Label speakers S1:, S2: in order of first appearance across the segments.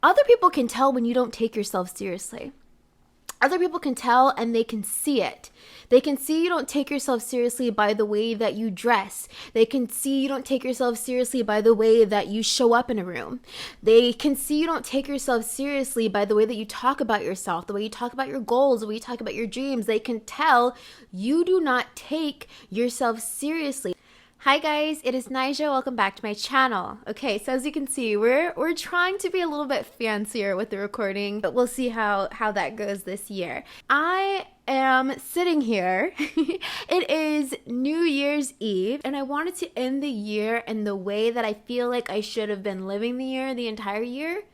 S1: Other people can tell when you don't take yourself seriously. Other people can tell and they can see it. They can see you don't take yourself seriously by the way that you dress. They can see you don't take yourself seriously by the way that you show up in a room. They can see you don't take yourself seriously by the way that you talk about yourself, the way you talk about your goals, the way you talk about your dreams. They can tell you do not take yourself seriously. Hi guys, it is Nija. Welcome back to my channel. Okay, so as you can see, we're trying to be a little bit fancier with the recording, but we'll see how that goes this year. I am sitting here. It is New Year's Eve, and I wanted to end the year in the way that I feel like I should have been living the entire year,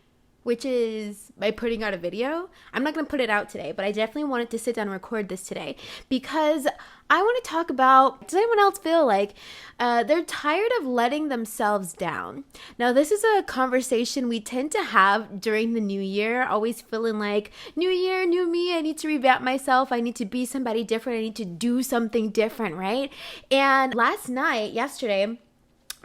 S1: which is by putting out a video. I'm not going to put it out today, but I definitely wanted to sit down and record this today because I want to talk about, does anyone else feel like they're tired of letting themselves down? Now, this is a conversation we tend to have during the new year, always feeling like, new year, new me, I need to revamp myself, I need to be somebody different, I need to do something different, right? And yesterday,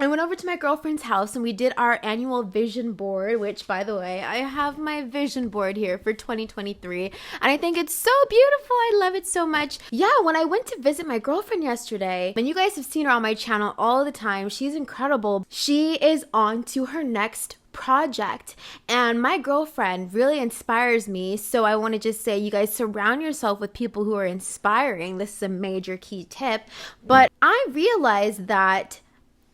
S1: I went over to my girlfriend's house and we did our annual vision board, which, by the way, I have my vision board here for 2023 and I think it's so beautiful. I love it so much. Yeah, when I went to visit my girlfriend yesterday, and you guys have seen her on my channel all the time, she's incredible. She is on to her next project, and my girlfriend really inspires me. So I want to just say, you guys surround yourself with people who are inspiring. This is a major key tip. But I realized that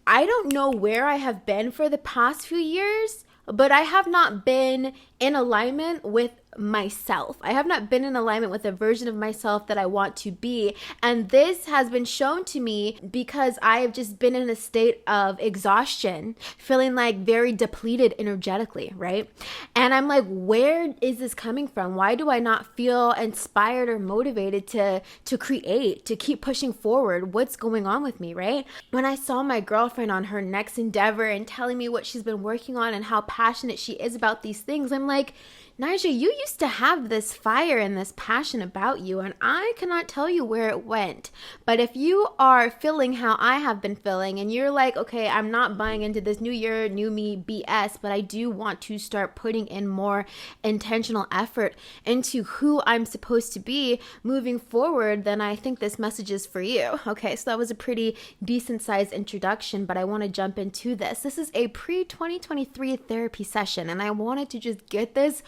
S1: I don't know where I have been for the past few years, but I have not been in alignment with myself. I have not been in alignment with a version of myself that I want to be. And this has been shown to me because I have just been in a state of exhaustion, feeling like very depleted energetically, right? And I'm like, where is this coming from? Why do I not feel inspired or motivated to create, to keep pushing forward? What's going on with me, right? When I saw my girlfriend on her next endeavor and telling me what she's been working on and how passionate she is about these things, I'm like, Nija, you used to have this fire and this passion about you, and I cannot tell you where it went. But if you are feeling how I have been feeling, and you're like, okay, I'm not buying into this new year, new me BS, but I do want to start putting in more intentional effort into who I'm supposed to be moving forward, then I think this message is for you. Okay, so that was a pretty decent sized introduction, but I want to jump into this. This is a pre-2023 therapy session, and I wanted to just get this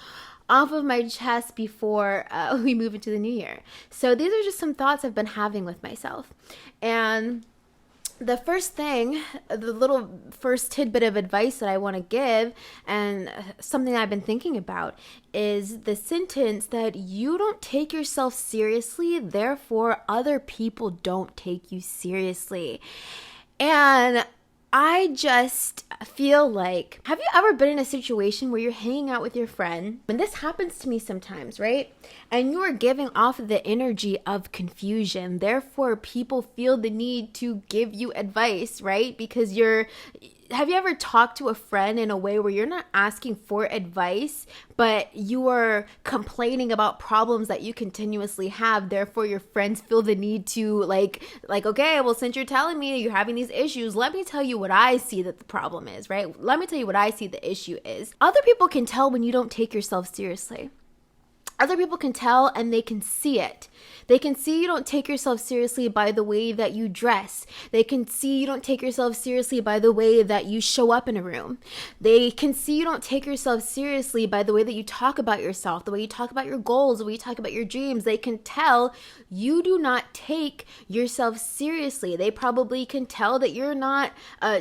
S1: off of my chest before we move into the new year. So these are just some thoughts I've been having with myself. And the first thing, the little first tidbit of advice that I want to give, and something I've been thinking about, is the sentence that you don't take yourself seriously, therefore other people don't take you seriously. And I just feel like, have you ever been in a situation where you're hanging out with your friend? And this happens to me sometimes, right? And you are giving off the energy of confusion. Therefore, people feel the need to give you advice, right? Because have you ever talked to a friend in a way where you're not asking for advice, but you are complaining about problems that you continuously have? Therefore, your friends feel the need to like, okay, well, since you're telling me you're having these issues, let me tell you what I see that the problem is, right? Let me tell you what I see the issue is. Other people can tell when you don't take yourself seriously. Other people can tell and they can see it. They can see you don't take yourself seriously by the way that you dress. They can see you don't take yourself seriously by the way that you show up in a room. They can see you don't take yourself seriously by the way that you talk about yourself, the way you talk about your goals, the way you talk about your dreams. They can tell you do not take yourself seriously. They probably can tell that you're not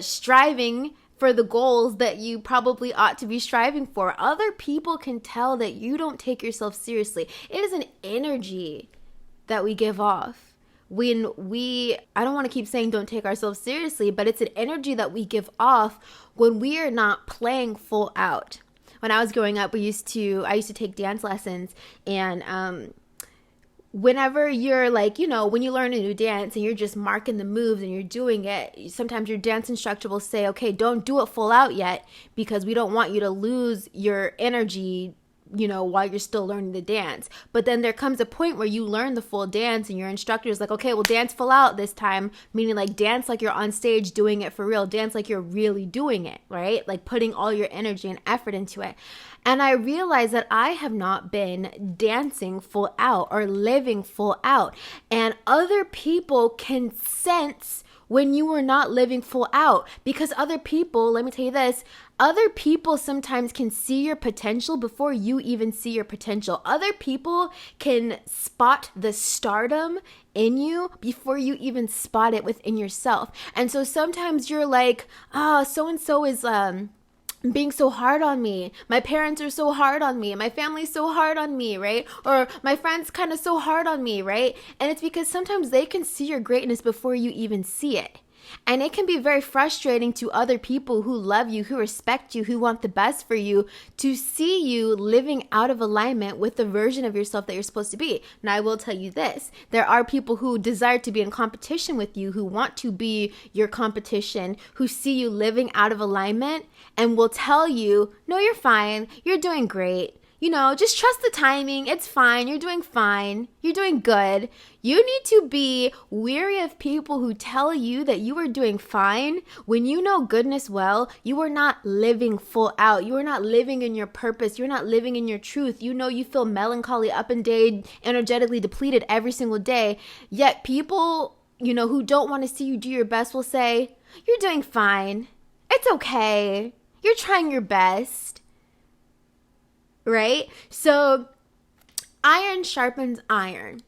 S1: striving for the goals that you probably ought to be striving for. Other people can tell that you don't take yourself seriously. It is an energy that we give off when I don't want to keep saying don't take ourselves seriously, but it's an energy that we give off when we are not playing full out. When I was growing up, I used to take dance lessons, and whenever you're like, when you learn a new dance and you're just marking the moves and you're doing it, sometimes your dance instructor will say, okay, don't do it full out yet because we don't want you to lose your energy while you're still learning the dance. But then there comes a point where you learn the full dance and your instructor is like, okay, well, dance full out this time, meaning like dance like you're on stage doing it for real, dance like you're really doing it, right? Like putting all your energy and effort into it. And I realized that I have not been dancing full out or living full out. And other people can sense when you are not living full out, because other people, let me tell you this, other people sometimes can see your potential before you even see your potential. Other people can spot the stardom in you before you even spot it within yourself. And so sometimes you're like, so-and-so is being so hard on me. My parents are so hard on me. My family's so hard on me, right? Or my friends kind of so hard on me, right? And it's because sometimes they can see your greatness before you even see it. And it can be very frustrating to other people who love you, who respect you, who want the best for you, to see you living out of alignment with the version of yourself that you're supposed to be. Now, I will tell you this. There are people who desire to be in competition with you, who want to be your competition, who see you living out of alignment and will tell you, no, you're fine. You're doing great. Just trust the timing. It's fine. You're doing fine. You're doing good. You need to be weary of people who tell you that you are doing fine when you know goodness well. You are not living full out. You are not living in your purpose. You're not living in your truth. You feel melancholy, up and down, energetically depleted every single day. Yet people, who don't want to see you do your best will say, you're doing fine. It's okay. You're trying your best. Right? So iron sharpens iron.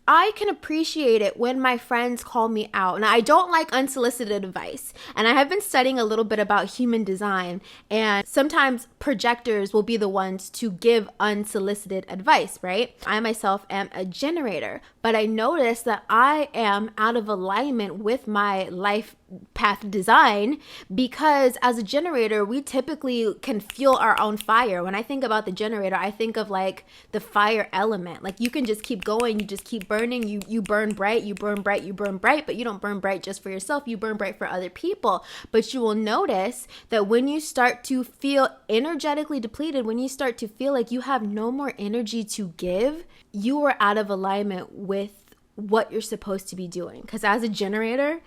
S1: I can appreciate it when my friends call me out. And I don't like unsolicited advice. And I have been studying a little bit about human design. And sometimes projectors will be the ones to give unsolicited advice, right? I myself am a generator. But I notice that I am out of alignment with my life path design, because as a generator, we typically can fuel our own fire. When I think about the generator, I think of like the fire element. Like you can just keep going, you just keep burning, you burn bright, you burn bright, you burn bright, but you don't burn bright just for yourself, you burn bright for other people. But you will notice that when you start to feel energetically depleted, when you start to feel like you have no more energy to give, you are out of alignment with what you're supposed to be doing. Because as a generator,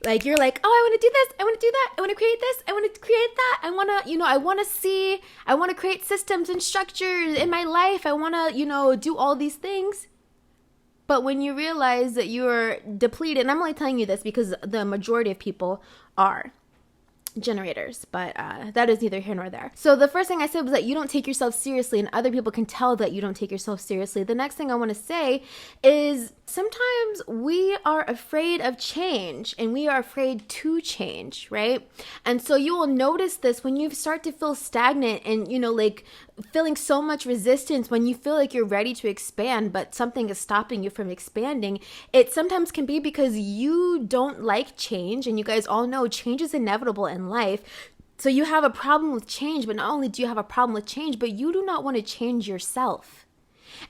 S1: like you're like, oh, I want to do this, I want to do that, I want to create this, I want to create that, I want to create systems and structures in my life, I want to, do all these things. But when you realize that you're depleted, and I'm only telling you this because the majority of people are generators, but that is neither here nor there. So the first thing I said was that you don't take yourself seriously, and other people can tell that you don't take yourself seriously. The next thing I want to say is sometimes we are afraid of change, and we are afraid to change, right? And so you will notice this when you start to feel stagnant and, like feeling so much resistance, when you feel like you're ready to expand, but something is stopping you from expanding. It sometimes can be because you don't like change, and you guys all know change is inevitable in life. So you have a problem with change, but not only do you have a problem with change, but you do not want to change yourself.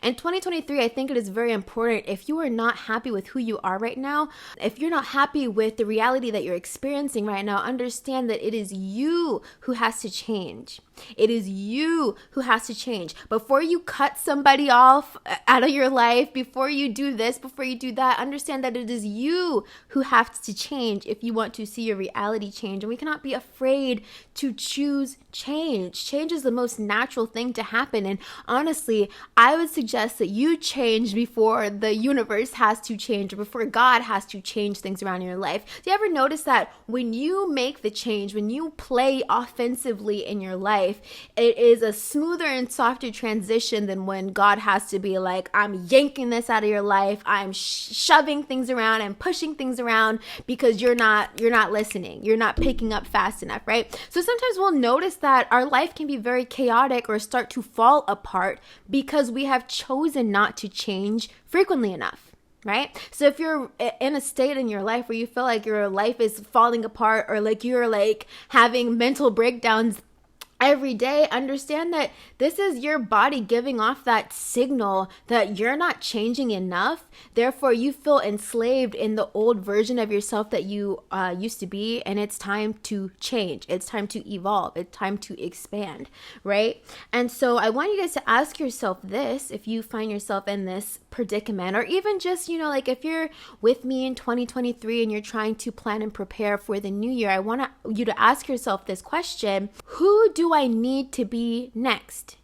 S1: In 2023, I think it is very important, if you are not happy with who you are right now, if you're not happy with the reality that you're experiencing right now, understand that it is you who has to change. It is you who has to change. Before you cut somebody off out of your life, before you do this, before you do that, understand that it is you who have to change if you want to see your reality change. And we cannot be afraid to choose change. Change is the most natural thing to happen. And honestly, I would suggest that you change before the universe has to change, or before God has to change things around your life. Do you ever notice that when you make the change, when you play offensively in your life, it is a smoother and softer transition than when God has to be like, I'm yanking this out of your life, I'm shoving things around and pushing things around because you're not listening, you're not picking up fast enough, right? So sometimes we'll notice that our life can be very chaotic or start to fall apart because we have chosen not to change frequently enough. Right? So if you're in a state in your life where you feel like your life is falling apart, or like you're like having mental breakdowns every day, understand that this is your body giving off that signal that you're not changing enough. Therefore, you feel enslaved in the old version of yourself that you used to be, and it's time to change. It's time to evolve. It's time to expand, right? And so I want you guys to ask yourself this, if you find yourself in this predicament, or even just, like if you're with me in 2023 and you're trying to plan and prepare for the new year, I want you to ask yourself this question: who do I need to be next?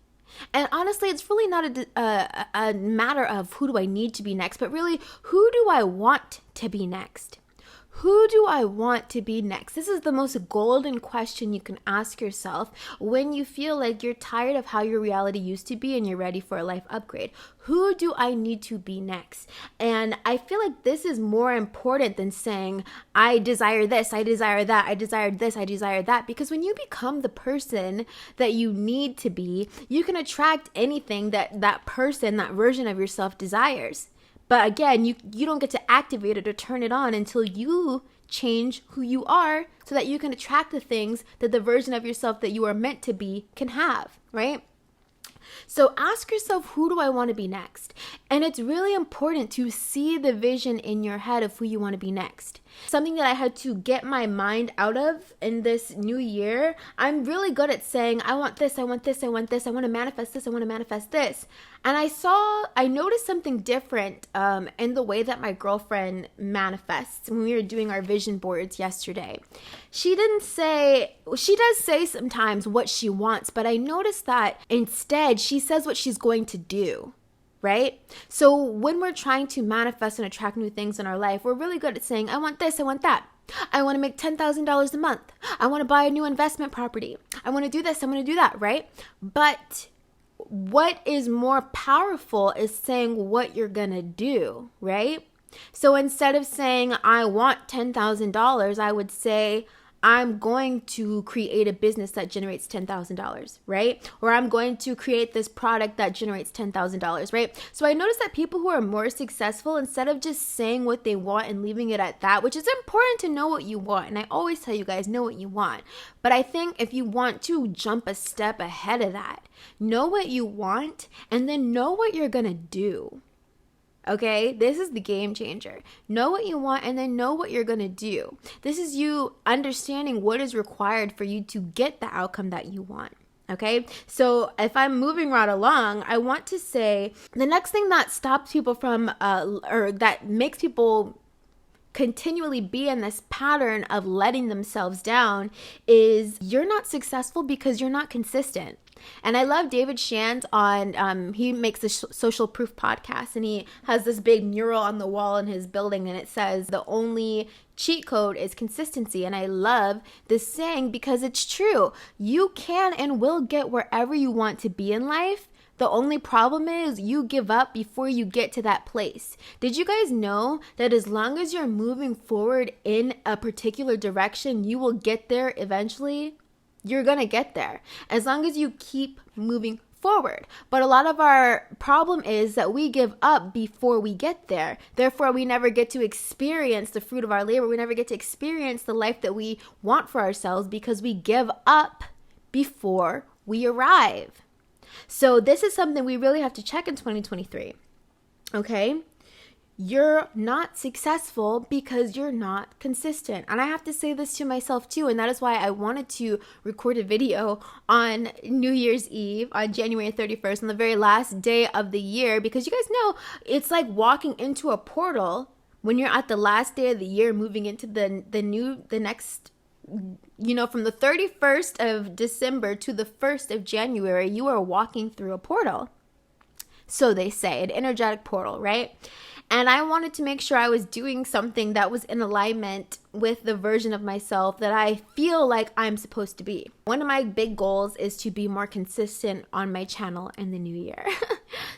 S1: And honestly, it's really not a matter of who do I need to be next, but really, who do I want to be next? Who do I want to be next? This is the most golden question you can ask yourself when you feel like you're tired of how your reality used to be and you're ready for a life upgrade. Who do I need to be next? And I feel like this is more important than saying, I desire this, I desire that, I desire this, I desire that. Because when you become the person that you need to be, you can attract anything that person, that version of yourself desires. But again, you don't get to activate it or turn it on until you change who you are so that you can attract the things that the version of yourself that you are meant to be can have, right? So ask yourself, who do I want to be next? And it's really important to see the vision in your head of who you want to be next. Something that I had to get my mind out of in this new year. I'm really good at saying, I want this, I want this, I want this, I want to manifest this, I want to manifest this. And I noticed something different in the way that my girlfriend manifests when we were doing our vision boards yesterday. She does say sometimes what she wants, but I noticed that instead she says what she's going to do. Right? So when we're trying to manifest and attract new things in our life, we're really good at saying, I want this, I want that. I want to make $10,000 a month. I want to buy a new investment property. I want to do this, I want to do that, right? But what is more powerful is saying what you're going to do, right? So instead of saying, I want $10,000, I would say, I'm going to create a business that generates $10,000, right? Or I'm going to create this product that generates $10,000, right? So I noticed that people who are more successful, instead of just saying what they want and leaving it at that, which is important to know what you want. And I always tell you guys, know what you want. But I think if you want to jump a step ahead of that, know what you want and then know what you're going to do. Okay, this is the game changer. Know what you want and then know what you're going to do. This is you understanding what is required for you to get the outcome that you want. Okay, so if I'm moving right along, I want to say the next thing that stops people from, or that makes people continually be in this pattern of letting themselves down is you're not successful because you're not consistent. And I love David Shands on, he makes the Social Proof podcast, and he has this big mural on the wall in his building, and it says the only cheat code is consistency. And I love this saying because it's true. You can and will get wherever you want to be in life. The only problem is you give up before you get to that place. Did you guys know that as long as you're moving forward in a particular direction, you will get there eventually? You're going to get there as long as you keep moving forward. But a lot of our problem is that we give up before we get there. Therefore, we never get to experience the fruit of our labor. We never get to experience the life that we want for ourselves because we give up before we arrive. So this is something we really have to check in 2023. Okay? You're not successful because you're not consistent. And I have to say this to myself too. And that is why I wanted to record a video on New Year's Eve on January 31st, on the very last day of the year, because you guys know it's like walking into a portal when you're at the last day of the year, moving into the next, from the 31st of December to the 1st of January, you are walking through a portal. So they say, an energetic portal, right? And I wanted to make sure I was doing something that was in alignment with the version of myself that I feel like I'm supposed to be. One of my big goals is to be more consistent on my channel in the new year.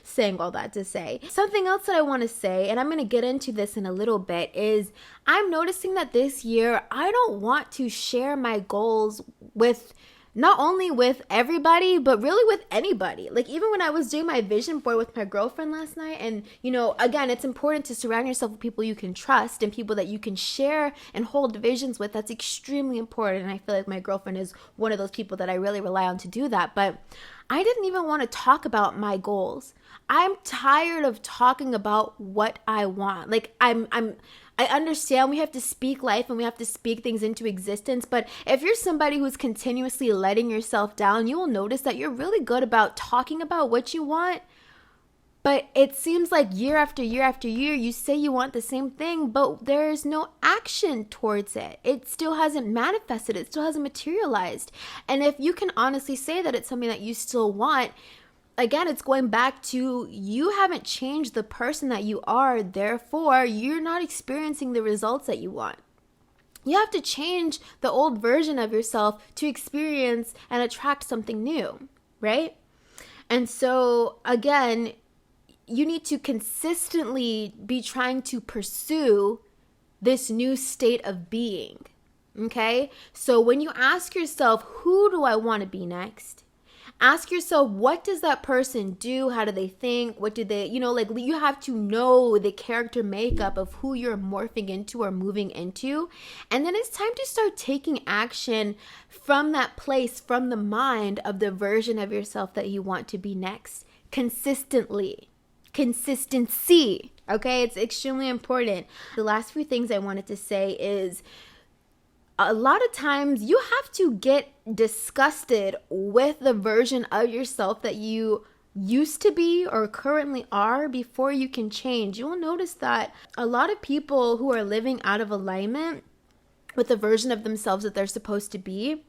S1: Saying all that to say. Something else that I want to say, and I'm going to get into this in a little bit, is I'm noticing that this year I don't want to share my goals with not only with everybody, but really with anybody. Like, even when I was doing my vision board with my girlfriend last night, and, again, it's important to surround yourself with people you can trust and people that you can share and hold visions with. That's extremely important. And I feel like my girlfriend is one of those people that I really rely on to do that. But I didn't even want to talk about my goals. I'm tired of talking about what I want. Like, I understand we have to speak life and we have to speak things into existence, but if you're somebody who's continuously letting yourself down, you will notice that you're really good about talking about what you want, but it seems like year after year after year, you say you want the same thing, but there's no action towards it. It still hasn't manifested. It still hasn't materialized. And if you can honestly say that it's something that you still want, again, it's going back to you haven't changed the person that you are. Therefore, you're not experiencing the results that you want. You have to change the old version of yourself to experience and attract something new, right? And so, again, you need to consistently be trying to pursue this new state of being, okay? So when you ask yourself, who do I want to be next? Ask yourself, what does that person do? How do they think? What do they, you have to know the character makeup of who you're morphing into or moving into. And then it's time to start taking action from that place, from the mind of the version of yourself that you want to be next. Consistently. Consistency. Okay, it's extremely important. The last few things I wanted to say is, a lot of times you have to get disgusted with the version of yourself that you used to be or currently are before you can change. You will notice that a lot of people who are living out of alignment with the version of themselves that they're supposed to be,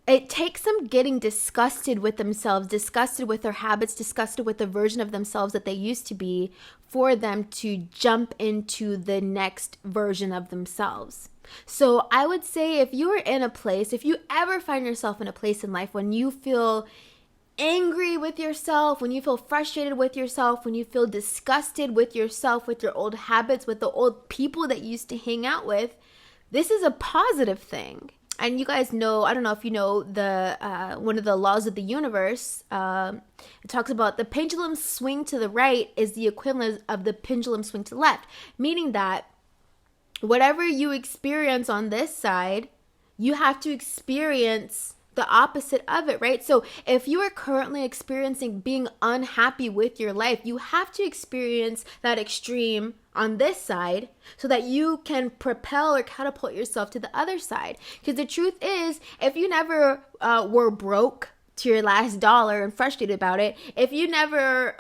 S1: it takes them getting disgusted with themselves, disgusted with their habits, disgusted with the version of themselves that they used to be, for them to jump into the next version of themselves. So I would say if you are in a place, if you ever find yourself in a place in life when you feel angry with yourself, when you feel frustrated with yourself, when you feel disgusted with yourself, with your old habits, with the old people that you used to hang out with, this is a positive thing. And you guys know, I don't know if you know the one of the laws of the universe. It talks about the pendulum swing to the right is the equivalent of the pendulum swing to the left, meaning that whatever you experience on this side, you have to experience the opposite of it, right? So if you are currently experiencing being unhappy with your life, you have to experience that extreme on this side so that you can propel or catapult yourself to the other side. Because the truth is, if you never were broke to your last dollar and frustrated about it, if you never,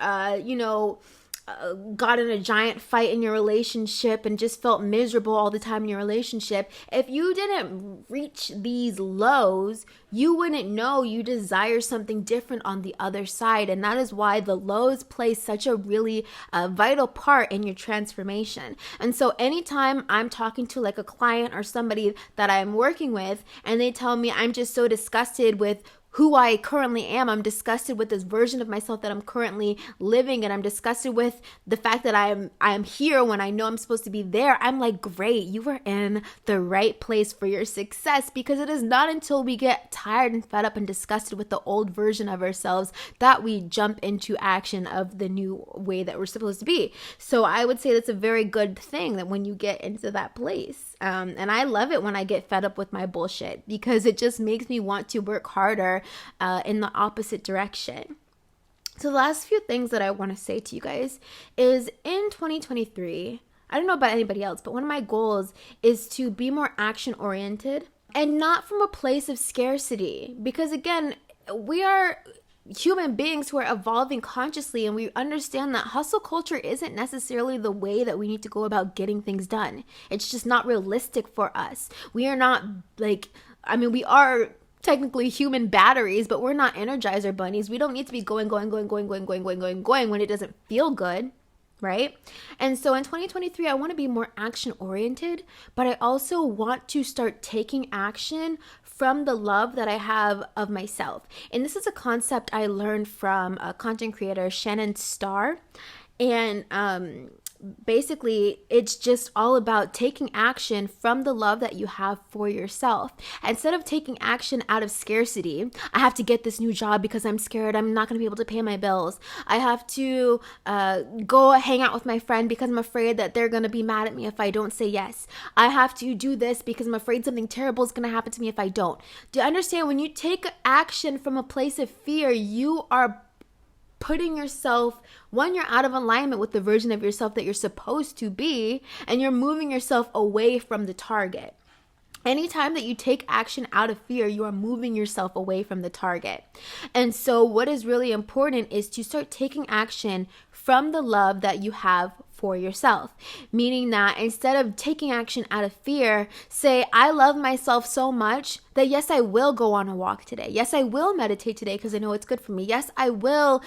S1: got in a giant fight in your relationship and just felt miserable all the time in your relationship, if you didn't reach these lows, you wouldn't know you desire something different on the other side. And that is why the lows play such a really vital part in your transformation. And so anytime I'm talking to like a client or somebody that I'm working with and they tell me I'm just so disgusted with who I currently am, I'm disgusted with this version of myself that I'm currently living, and I'm disgusted with the fact that I am here when I know I'm supposed to be there, I'm like, great, you were in the right place for your success, because it is not until we get tired and fed up and disgusted with the old version of ourselves that we jump into action of the new way that we're supposed to be. So I would say that's a very good thing, that when you get into that place. And I love it when I get fed up with my bullshit, because it just makes me want to work harder in the opposite direction. So the last few things that I want to say to you guys is, in 2023, I don't know about anybody else, but one of my goals is to be more action oriented, and not from a place of scarcity, because again, we are human beings who are evolving consciously, and we understand that hustle culture isn't necessarily the way that we need to go about getting things done. It's just not realistic for us. We are not we are technically human batteries, but we're not Energizer bunnies. We don't need to be going when it doesn't feel good, right? And so in 2023, I want to be more action oriented, but I also want to start taking action from the love that I have of myself. And this is a concept I learned from a content creator, Shannon Starr. And basically, it's just all about taking action from the love that you have for yourself. Instead of taking action out of scarcity, I have to get this new job because I'm scared I'm not going to be able to pay my bills. I have to go hang out with my friend because I'm afraid that they're going to be mad at me if I don't say yes. I have to do this because I'm afraid something terrible is going to happen to me if I don't. Do you understand? When you take action from a place of fear, you are putting yourself, one, you're out of alignment with the version of yourself that you're supposed to be, and you're moving yourself away from the target. Anytime that you take action out of fear, you are moving yourself away from the target. And so what is really important is to start taking action from the love that you have for yourself. Meaning that instead of taking action out of fear, say, I love myself so much that yes, I will go on a walk today. Yes, I will meditate today because I know it's good for me. Yes, I will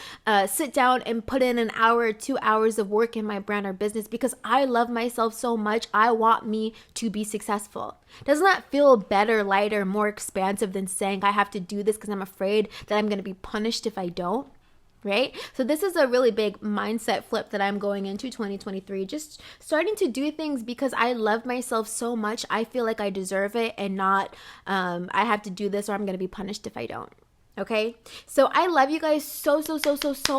S1: sit down and put in an hour or 2 hours of work in my brand or business because I love myself so much. I want me to be successful. Doesn't that feel better, lighter, more expansive than saying I have to do this because I'm afraid that I'm going to be punished if I don't? Right? So this is a really big mindset flip that I'm going into 2023. Just starting to do things because I love myself so much. I feel like I deserve it and not I have to do this or I'm going to be punished if I don't. Okay, so I love you guys so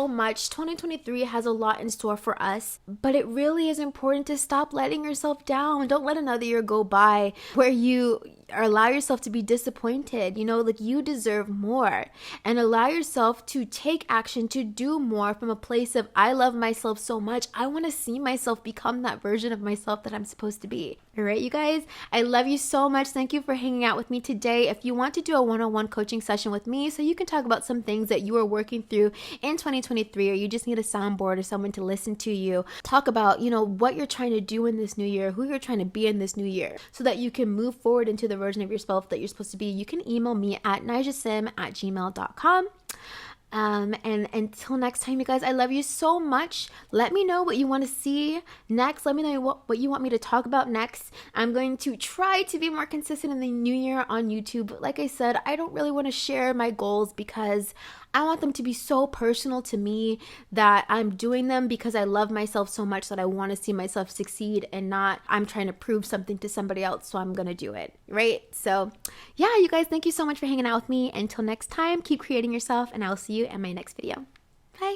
S1: much. 2023 has a lot in store for us, but it really is important to stop letting yourself down. Don't let another year go by where you allow yourself to be disappointed. Like, you deserve more, and allow yourself to take action to do more from a place of I love myself so much. I want to see myself become that version of myself that I'm supposed to be. All right, you guys, I love you so much. Thank you for hanging out with me today. If you want to do a one-on-one coaching session with me so you can talk about some things that you are working through in 2023, or you just need a soundboard or someone to listen to you, talk about, what you're trying to do in this new year, who you're trying to be in this new year, so that you can move forward into the version of yourself that you're supposed to be, you can email me at nijasym@gmail.com. And until next time, you guys, I love you so much. Let me know what you want to see next. Let me know what you want me to talk about next. I'm going to try to be more consistent in the new year on YouTube. But like I said, I don't really want to share my goals because I want them to be so personal to me that I'm doing them because I love myself so much that I want to see myself succeed, and not I'm trying to prove something to somebody else, so I'm going to do it, right? So yeah, you guys, thank you so much for hanging out with me. Until next time, keep creating yourself, and I'll see you in my next video. Bye.